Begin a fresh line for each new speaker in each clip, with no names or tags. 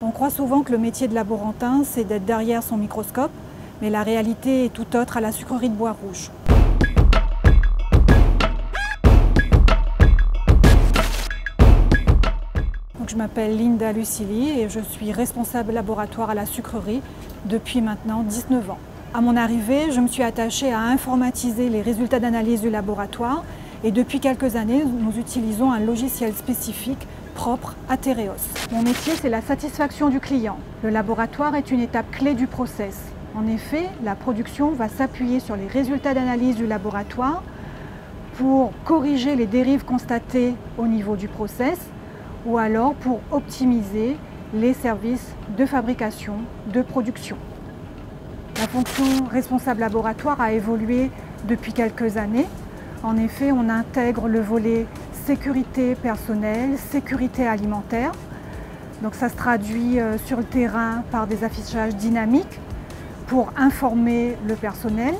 On croit souvent que le métier de laborantin, c'est d'être derrière son microscope, mais la réalité est tout autre à la sucrerie de Bois-Rouge. Donc, je m'appelle Linda Lucili et je suis responsable laboratoire à la sucrerie depuis maintenant 19 ans. À mon arrivée, je me suis attachée à informatiser les résultats d'analyse du laboratoire et depuis quelques années, nous utilisons un logiciel spécifique propre à Tereos. Mon métier, c'est la satisfaction du client. Le laboratoire est une étape clé du process. En effet, la production va s'appuyer sur les résultats d'analyse du laboratoire pour corriger les dérives constatées au niveau du process ou alors pour optimiser les services de fabrication, de production. La fonction responsable laboratoire a évolué depuis quelques années. En effet, on intègre le volet sécurité personnelle, sécurité alimentaire. Donc ça se traduit sur le terrain par des affichages dynamiques pour informer le personnel,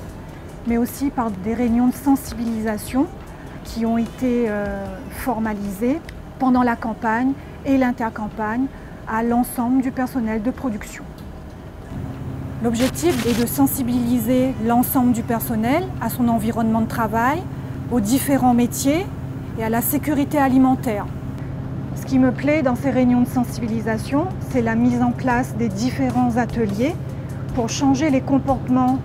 mais aussi par des réunions de sensibilisation qui ont été formalisées pendant la campagne et l'intercampagne à l'ensemble du personnel de production. L'objectif est de sensibiliser l'ensemble du personnel à son environnement de travail, aux différents métiers et à la sécurité alimentaire. Ce qui me plaît dans ces réunions de sensibilisation, c'est la mise en place des différents ateliers pour changer les comportements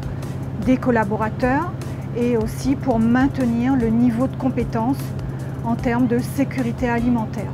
des collaborateurs et aussi pour maintenir le niveau de compétence en termes de sécurité alimentaire.